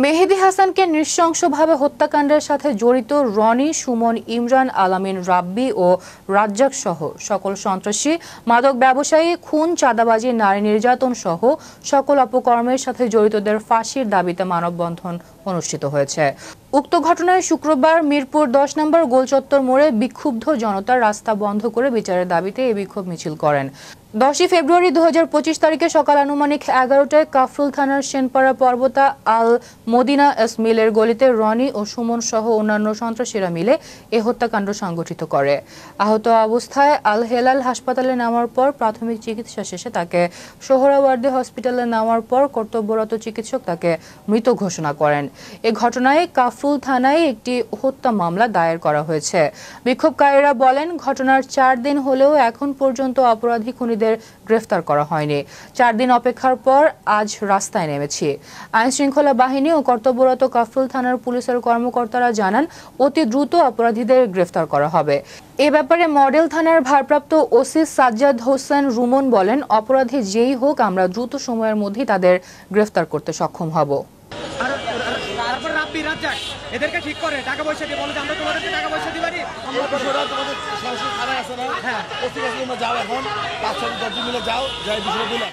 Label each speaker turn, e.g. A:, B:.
A: মেহেদী হাসানকে নৃশংসভাবে হত্যাকাণ্ডের সাথে জড়িত রনি, সুমন, ইমরান, আলামিন, রাব্বি ও রাজ্জাক সহ সকল সন্ত্রাসী, মাদক ব্যবসায়ী, খুন, চাঁদাবাজি, নারী নির্যাতন সহ সকল অপকর্মের সাথে জড়িতদের ফাঁসির দাবিতে মানববন্ধন অনুষ্ঠিত হয়েছে। উক্ত ঘটনায় শুক্রবার মিরপুর 10 নম্বর গোলচত্বর মোড়ে বিক্ষুব্ধ জনতা রাস্তা বন্ধ করে বিচারের দাবিতে এই বিক্ষোভ মিছিল করেন। 10 ফেব্রুয়ারি 2025 তারিখে সকাল আনুমানিক 11টায় কাফরুল থানার সেনপাড়া পর্বতা আল মদিনা মিলের গলিতে রনি ও সুমন সহ অন্যান্য সন্ত্রাসীরা মিলে এ হত্যাকাণ্ড সংঘটিত করে। আহত অবস্থায় আল হেলাল হাসপাতালে নেওয়ার পর প্রাথমিক চিকিৎসা শেষে তাকে সোহরাওয়ার্দী হসপিটালে নেওয়ার পর কর্তব্যরত চিকিৎসক তাকে মৃত ঘোষণা করেন। এ ঘটনায় কাফরুল থানায় একটি হত্যা মামলা দায়ের করা হয়েছে। বিক্ষোভকারীরা বলেন, ঘটনার 4 দিন হলেও এখন পর্যন্ত অপরাধী খুনিদের গ্রেফতার করা হয়নি। 4 দিন অপেক্ষার পর আজ রাস্তায় নেমেছি। আইন শৃঙ্খলা বাহিনী ও কর্তব্যরত কাফরুল থানার পুলিশের কর্মকর্তারা জানান, অতি দ্রুত অপরাধীদের গ্রেফতার করা হবে। এ ব্যাপারে মডেল থানার ভারপ্রাপ্ত ওসি সাজ্জাদ হোসেন রুমন বলেন, অপরাধী যেই হোক আমরা দ্রুত সময়ের মধ্যেই তাদের গ্রেফতার করতে সক্ষম হব।
B: এদেরকে ঠিক করে টাকা পয়সা দিয়ে বলে যে আমরা তোমাদেরকে টাকা পয়সা দিই পারি, আমরা তোমাদের সরাসরি খারাপ আছে না, হ্যাঁ, যাও এখন 5-6 মিলে যাও, যাই বিষয় দিলে